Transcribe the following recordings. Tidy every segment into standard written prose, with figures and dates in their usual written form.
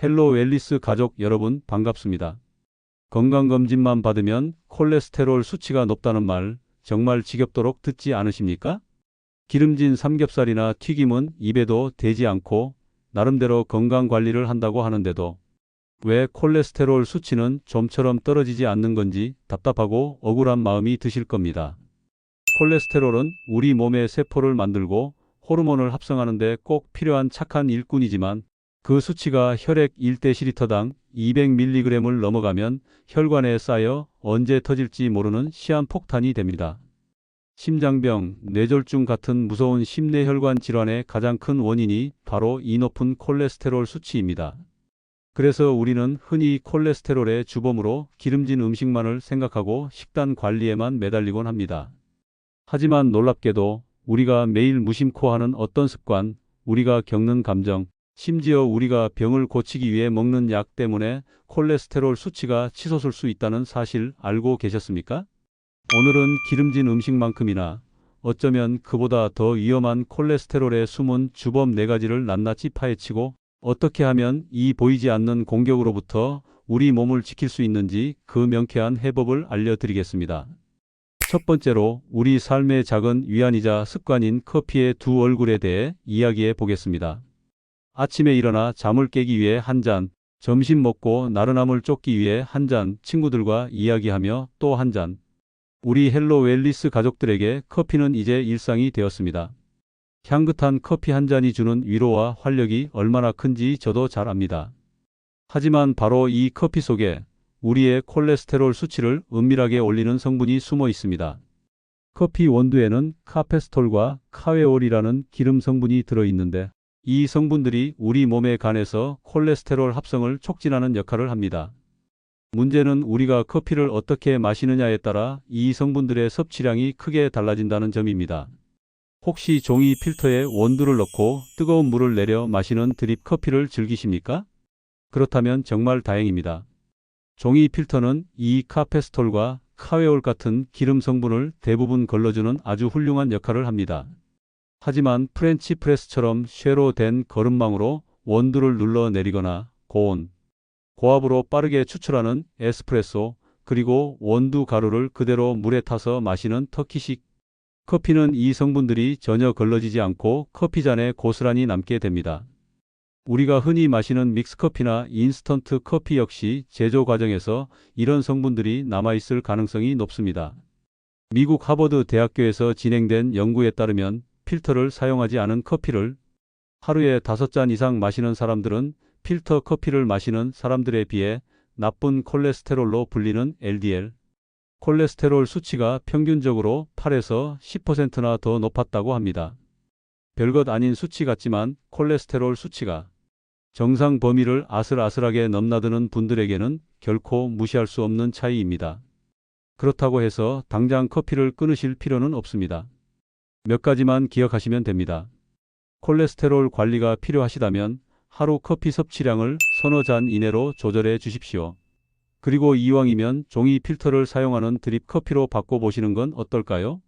헬로 웰리스 가족 여러분 반갑습니다. 건강검진만 받으면 콜레스테롤 수치가 높다는 말 정말 지겹도록 듣지 않으십니까? 기름진 삼겹살이나 튀김은 입에도 대지 않고 나름대로 건강관리를 한다고 하는데도 왜 콜레스테롤 수치는 좀처럼 떨어지지 않는 건지 답답하고 억울한 마음이 드실 겁니다. 콜레스테롤은 우리 몸의 세포를 만들고 호르몬을 합성하는 데 꼭 필요한 착한 일꾼이지만 그 수치가 혈액 1dl당 200mg을 넘어가면 혈관에 쌓여 언제 터질지 모르는 시한폭탄이 됩니다. 심장병, 뇌졸중 같은 무서운 심내혈관 질환의 가장 큰 원인이 바로 이 높은 콜레스테롤 수치입니다. 그래서 우리는 흔히 콜레스테롤의 주범으로 기름진 음식만을 생각하고 식단 관리에만 매달리곤 합니다. 하지만 놀랍게도 우리가 매일 무심코 하는 어떤 습관, 우리가 겪는 감정, 심지어 우리가 병을 고치기 위해 먹는 약 때문에 콜레스테롤 수치가 치솟을 수 있다는 사실 알고 계셨습니까? 오늘은 기름진 음식만큼이나 어쩌면 그보다 더 위험한 콜레스테롤의 숨은 주범 4가지를 낱낱이 파헤치고 어떻게 하면 이 보이지 않는 공격으로부터 우리 몸을 지킬 수 있는지 그 명쾌한 해법을 알려드리겠습니다. 첫 번째로 우리 삶의 작은 위안이자 습관인 커피의 두 얼굴에 대해 이야기해 보겠습니다. 아침에 일어나 잠을 깨기 위해 한 잔, 점심 먹고 나른함을 쫓기 위해 한 잔, 친구들과 이야기하며 또 한 잔. 우리 헬로 웰리스 가족들에게 커피는 이제 일상이 되었습니다. 향긋한 커피 한 잔이 주는 위로와 활력이 얼마나 큰지 저도 잘 압니다. 하지만 바로 이 커피 속에 우리의 콜레스테롤 수치를 은밀하게 올리는 성분이 숨어 있습니다. 커피 원두에는 카페스톨과 카웨올이라는 기름 성분이 들어있는데 이 성분들이 우리 몸의 간에서 콜레스테롤 합성을 촉진하는 역할을 합니다. 문제는 우리가 커피를 어떻게 마시느냐에 따라 이 성분들의 섭취량이 크게 달라진다는 점입니다. 혹시 종이 필터에 원두를 넣고 뜨거운 물을 내려 마시는 드립 커피를 즐기십니까? 그렇다면 정말 다행입니다. 종이 필터는 이 카페스톨과 카웨올 같은 기름 성분을 대부분 걸러주는 아주 훌륭한 역할을 합니다. 하지만 프렌치 프레스처럼 쇠로 된 거름망으로 원두를 눌러 내리거나 고온, 고압으로 빠르게 추출하는 에스프레소, 그리고 원두 가루를 그대로 물에 타서 마시는 터키식 커피는 이 성분들이 전혀 걸러지지 않고 커피잔에 고스란히 남게 됩니다. 우리가 흔히 마시는 믹스커피나 인스턴트 커피 역시 제조 과정에서 이런 성분들이 남아있을 가능성이 높습니다. 미국 하버드 대학교에서 진행된 연구에 따르면 필터를 사용하지 않은 커피를 하루에 5잔 이상 마시는 사람들은 필터 커피를 마시는 사람들에 비해 나쁜 콜레스테롤로 불리는 LDL, 콜레스테롤 수치가 평균적으로 8에서 10%나 더 높았다고 합니다. 별것 아닌 수치 같지만 콜레스테롤 수치가 정상 범위를 아슬아슬하게 넘나드는 분들에게는 결코 무시할 수 없는 차이입니다. 그렇다고 해서 당장 커피를 끊으실 필요는 없습니다. 몇 가지만 기억하시면 됩니다. 콜레스테롤 관리가 필요하시다면 하루 커피 섭취량을 서너 잔 이내로 조절해 주십시오. 그리고 이왕이면 종이 필터를 사용하는 드립 커피로 바꿔보시는 건 어떨까요?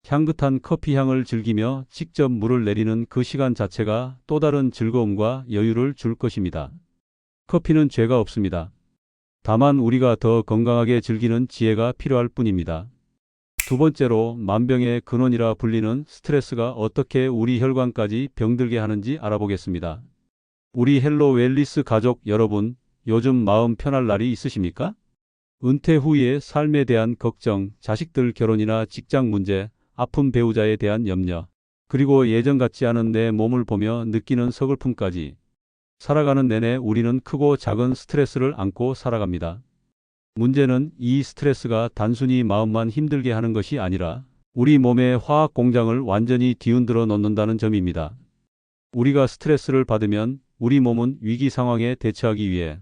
향긋한 커피 향을 즐기며 직접 물을 내리는 그 시간 자체가 또 다른 즐거움과 여유를 줄 것입니다. 커피는 죄가 없습니다. 다만 우리가 더 건강하게 즐기는 지혜가 필요할 뿐입니다. 두 번째로 만병의 근원이라 불리는 스트레스가 어떻게 우리 혈관까지 병들게 하는지 알아보겠습니다. 우리 헬로 웰리스 가족 여러분, 요즘 마음 편할 날이 있으십니까? 은퇴 후의 삶에 대한 걱정, 자식들 결혼이나 직장 문제, 아픈 배우자에 대한 염려, 그리고 예전 같지 않은 내 몸을 보며 느끼는 서글픔까지 살아가는 내내 우리는 크고 작은 스트레스를 안고 살아갑니다. 문제는 이 스트레스가 단순히 마음만 힘들게 하는 것이 아니라 우리 몸의 화학 공장을 완전히 뒤흔들어 놓는다는 점입니다. 우리가 스트레스를 받으면 우리 몸은 위기 상황에 대처하기 위해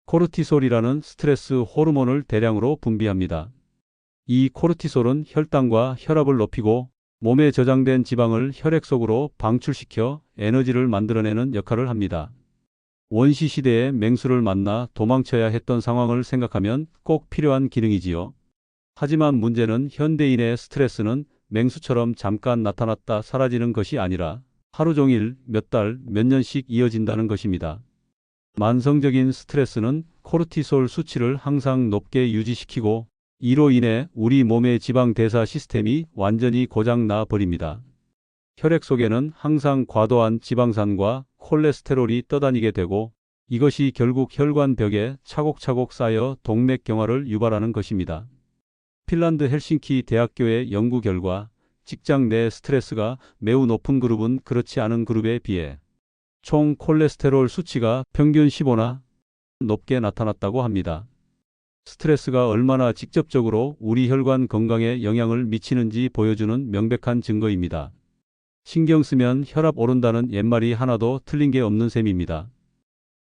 코르티솔이라는 스트레스 호르몬을 대량으로 분비합니다. 이 코르티솔은 혈당과 혈압을 높이고 몸에 저장된 지방을 혈액 속으로 방출시켜 에너지를 만들어내는 역할을 합니다. 원시 시대에 맹수를 만나 도망쳐야 했던 상황을 생각하면 꼭 필요한 기능이지요. 하지만 문제는 현대인의 스트레스는 맹수처럼 잠깐 나타났다 사라지는 것이 아니라 하루 종일 몇 달, 몇 년씩 이어진다는 것입니다. 만성적인 스트레스는 코르티솔 수치를 항상 높게 유지시키고 이로 인해 우리 몸의 지방 대사 시스템이 완전히 고장 나 버립니다. 혈액 속에는 항상 과도한 지방산과 콜레스테롤이 떠다니게 되고 이것이 결국 혈관벽에 차곡차곡 쌓여 동맥경화를 유발하는 것입니다. 핀란드 헬싱키 대학교의 연구 결과 직장 내 스트레스가 매우 높은 그룹은 그렇지 않은 그룹에 비해 총 콜레스테롤 수치가 평균 15나 높게 나타났다고 합니다. 스트레스가 얼마나 직접적으로 우리 혈관 건강에 영향을 미치는지 보여주는 명백한 증거입니다. 신경 쓰면 혈압 오른다는 옛말이 하나도 틀린 게 없는 셈입니다.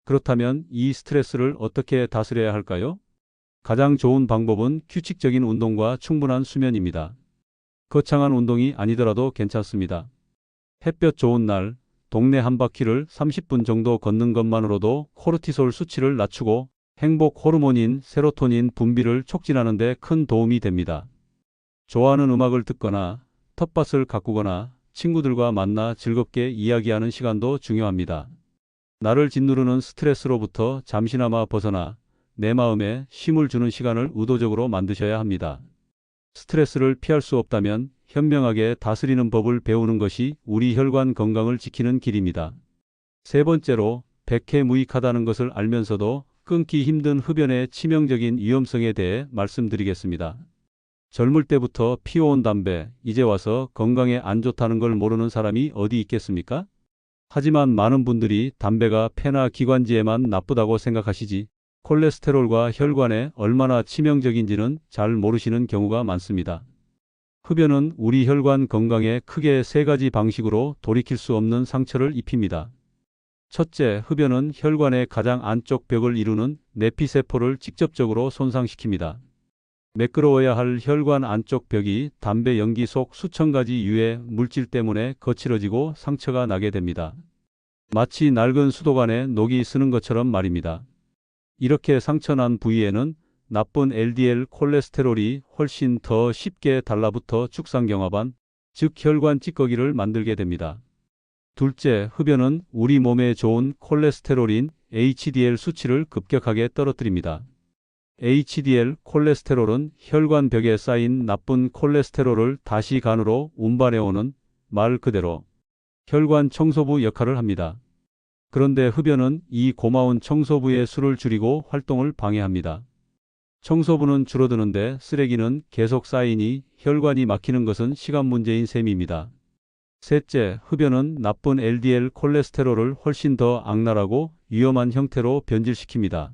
그렇다면 이 스트레스를 어떻게 다스려야 할까요? 가장 좋은 방법은 규칙적인 운동과 충분한 수면입니다. 거창한 운동이 아니더라도 괜찮습니다. 햇볕 좋은 날, 동네 한 바퀴를 30분 정도 걷는 것만으로도 코르티솔 수치를 낮추고 행복 호르몬인 세로토닌 분비를 촉진하는 데 큰 도움이 됩니다. 좋아하는 음악을 듣거나 텃밭을 가꾸거나 친구들과 만나 즐겁게 이야기하는 시간도 중요합니다. 나를 짓누르는 스트레스로부터 잠시나마 벗어나 내 마음에 쉼을 주는 시간을 의도적으로 만드셔야 합니다. 스트레스를 피할 수 없다면 현명하게 다스리는 법을 배우는 것이 우리 혈관 건강을 지키는 길입니다. 세 번째로 백해무익하다는 것을 알면서도 끊기 힘든 흡연의 치명적인 위험성에 대해 말씀드리겠습니다. 젊을 때부터 피워온 담배, 이제 와서 건강에 안 좋다는 걸 모르는 사람이 어디 있겠습니까? 하지만 많은 분들이 담배가 폐나 기관지에만 나쁘다고 생각하시지 콜레스테롤과 혈관에 얼마나 치명적인지는 잘 모르시는 경우가 많습니다. 흡연은 우리 혈관 건강에 크게 세 가지 방식으로 돌이킬 수 없는 상처를 입힙니다. 첫째, 흡연은 혈관의 가장 안쪽 벽을 이루는 내피세포를 직접적으로 손상시킵니다. 매끄러워야 할 혈관 안쪽 벽이 담배 연기 속 수천 가지 유해 물질 때문에 거칠어지고 상처가 나게 됩니다. 마치 낡은 수도관에 녹이 스는 것처럼 말입니다. 이렇게 상처난 부위에는 나쁜 LDL 콜레스테롤이 훨씬 더 쉽게 달라붙어 축산경화반, 즉 혈관 찌꺼기를 만들게 됩니다. 둘째, 흡연은 우리 몸에 좋은 콜레스테롤인 HDL 수치를 급격하게 떨어뜨립니다. HDL 콜레스테롤은 혈관 벽에 쌓인 나쁜 콜레스테롤을 다시 간으로 운반해오는 말 그대로 혈관 청소부 역할을 합니다. 그런데 흡연은 이 고마운 청소부의 수를 줄이고 활동을 방해합니다. 청소부는 줄어드는데 쓰레기는 계속 쌓이니 혈관이 막히는 것은 시간 문제인 셈입니다. 셋째, 흡연은 나쁜 LDL 콜레스테롤을 훨씬 더 악랄하고 위험한 형태로 변질시킵니다.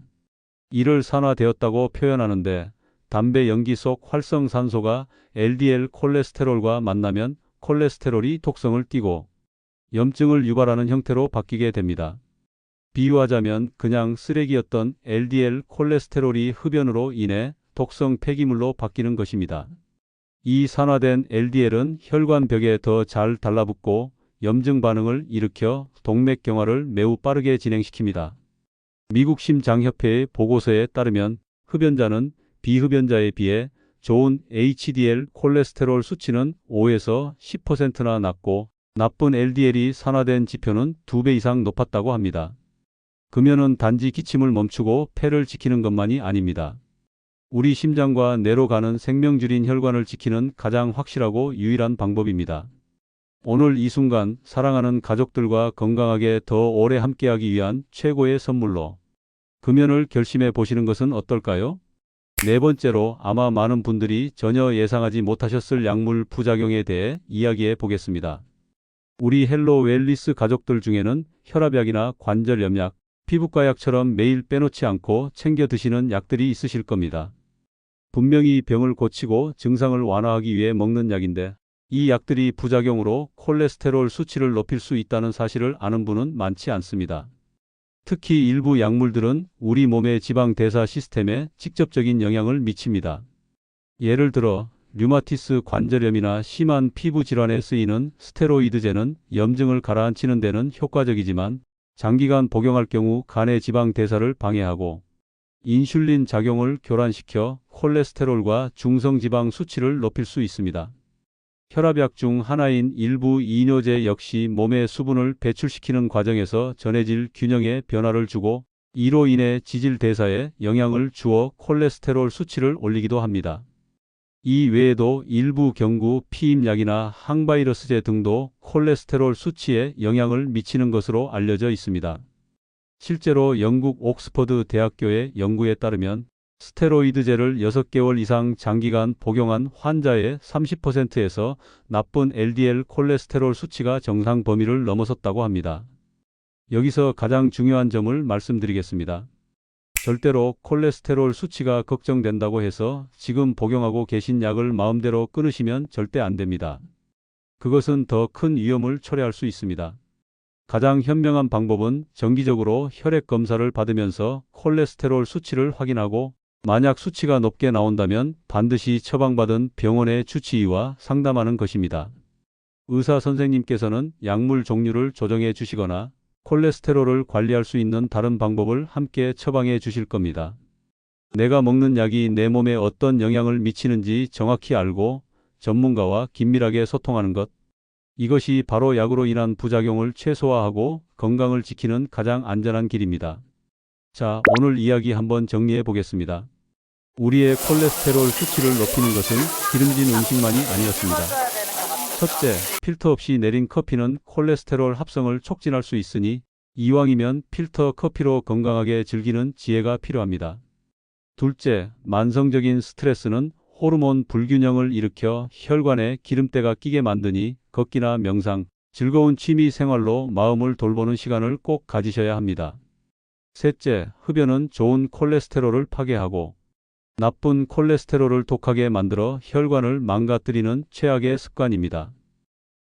이를 산화되었다고 표현하는데 담배 연기 속 활성산소가 LDL 콜레스테롤과 만나면 콜레스테롤이 독성을 띠고 염증을 유발하는 형태로 바뀌게 됩니다. 비유하자면 그냥 쓰레기였던 LDL 콜레스테롤이 흡연으로 인해 독성 폐기물로 바뀌는 것입니다. 이 산화된 LDL은 혈관 벽에 더 잘 달라붙고 염증 반응을 일으켜 동맥경화를 매우 빠르게 진행시킵니다. 미국 심장협회의 보고서에 따르면 흡연자는 비흡연자에 비해 좋은 HDL 콜레스테롤 수치는 5에서 10%나 낮고 나쁜 LDL이 산화된 지표는 2배 이상 높았다고 합니다. 금연은 단지 기침을 멈추고 폐를 지키는 것만이 아닙니다. 우리 심장과 뇌로 가는 생명줄인 혈관을 지키는 가장 확실하고 유일한 방법입니다. 오늘 이 순간 사랑하는 가족들과 건강하게 더 오래 함께하기 위한 최고의 선물로 금연을 결심해 보시는 것은 어떨까요? 네 번째로 아마 많은 분들이 전혀 예상하지 못하셨을 약물 부작용에 대해 이야기해 보겠습니다. 우리 헬로 웰리스 가족들 중에는 혈압약이나 관절염약, 피부과 약처럼 매일 빼놓지 않고 챙겨 드시는 약들이 있으실 겁니다. 분명히 병을 고치고 증상을 완화하기 위해 먹는 약인데 이 약들이 부작용으로 콜레스테롤 수치를 높일 수 있다는 사실을 아는 분은 많지 않습니다. 특히 일부 약물들은 우리 몸의 지방 대사 시스템에 직접적인 영향을 미칩니다. 예를 들어 류마티스 관절염이나 심한 피부 질환에 쓰이는 스테로이드제는 염증을 가라앉히는 데는 효과적이지만 장기간 복용할 경우 간의 지방 대사를 방해하고 인슐린 작용을 교란시켜 콜레스테롤과 중성지방 수치를 높일 수 있습니다. 혈압약 중 하나인 일부 이뇨제 역시 몸의 수분을 배출시키는 과정에서 전해질 균형에 변화를 주고 이로 인해 지질 대사에 영향을 주어 콜레스테롤 수치를 올리기도 합니다. 이 외에도 일부 경구, 피임약이나 항바이러스제 등도 콜레스테롤 수치에 영향을 미치는 것으로 알려져 있습니다. 실제로 영국 옥스퍼드 대학교의 연구에 따르면 스테로이드제를 6개월 이상 장기간 복용한 환자의 30%에서 나쁜 LDL 콜레스테롤 수치가 정상 범위를 넘어섰다고 합니다. 여기서 가장 중요한 점을 말씀드리겠습니다. 절대로 콜레스테롤 수치가 걱정된다고 해서 지금 복용하고 계신 약을 마음대로 끊으시면 절대 안 됩니다. 그것은 더 큰 위험을 초래할 수 있습니다. 가장 현명한 방법은 정기적으로 혈액 검사를 받으면서 콜레스테롤 수치를 확인하고 만약 수치가 높게 나온다면 반드시 처방받은 병원의 주치의와 상담하는 것입니다. 의사 선생님께서는 약물 종류를 조정해 주시거나 콜레스테롤을 관리할 수 있는 다른 방법을 함께 처방해 주실 겁니다. 내가 먹는 약이 내 몸에 어떤 영향을 미치는지 정확히 알고 전문가와 긴밀하게 소통하는 것. 이것이 바로 약으로 인한 부작용을 최소화하고 건강을 지키는 가장 안전한 길입니다. 자, 오늘 이야기 한번 정리해 보겠습니다. 우리의 콜레스테롤 수치를 높이는 것은 기름진 음식만이 아니었습니다. 첫째, 필터 없이 내린 커피는 콜레스테롤 합성을 촉진할 수 있으니 이왕이면 필터 커피로 건강하게 즐기는 지혜가 필요합니다. 둘째, 만성적인 스트레스는 호르몬 불균형을 일으켜 혈관에 기름때가 끼게 만드니 걷기나 명상, 즐거운 취미 생활로 마음을 돌보는 시간을 꼭 가지셔야 합니다. 셋째, 흡연은 좋은 콜레스테롤을 파괴하고 나쁜 콜레스테롤을 독하게 만들어 혈관을 망가뜨리는 최악의 습관입니다.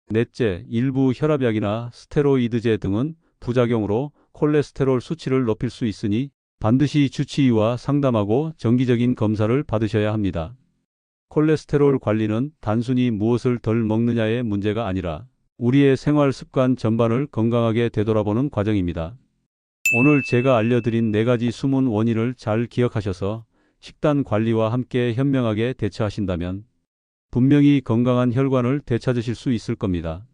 넷째, 일부 혈압약이나 스테로이드제 등은 부작용으로 콜레스테롤 수치를 높일 수 있으니 반드시 주치의와 상담하고 정기적인 검사를 받으셔야 합니다. 콜레스테롤 관리는 단순히 무엇을 덜 먹느냐의 문제가 아니라 우리의 생활 습관 전반을 건강하게 되돌아보는 과정입니다. 오늘 제가 알려드린 4가지 숨은 원인을 잘 기억하셔서 식단 관리와 함께 현명하게 대처하신다면 분명히 건강한 혈관을 되찾으실 수 있을 겁니다.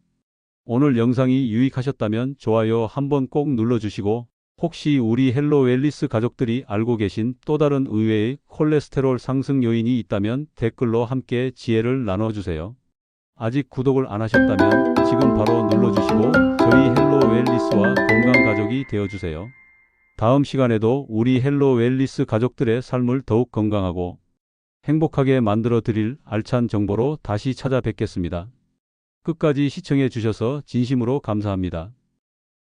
오늘 영상이 유익하셨다면 좋아요 한번 꼭 눌러주시고 혹시 우리 헬로 웰니스 가족들이 알고 계신 또 다른 의외의 콜레스테롤 상승 요인이 있다면 댓글로 함께 지혜를 나눠주세요. 아직 구독을 안 하셨다면 지금 바로 눌러주시고 저희 헬로 웰니스와 건강 가족이 되어주세요. 다음 시간에도 우리 헬로 웰니스 가족들의 삶을 더욱 건강하고 행복하게 만들어 드릴 알찬 정보로 다시 찾아뵙겠습니다. 끝까지 시청해 주셔서 진심으로 감사합니다.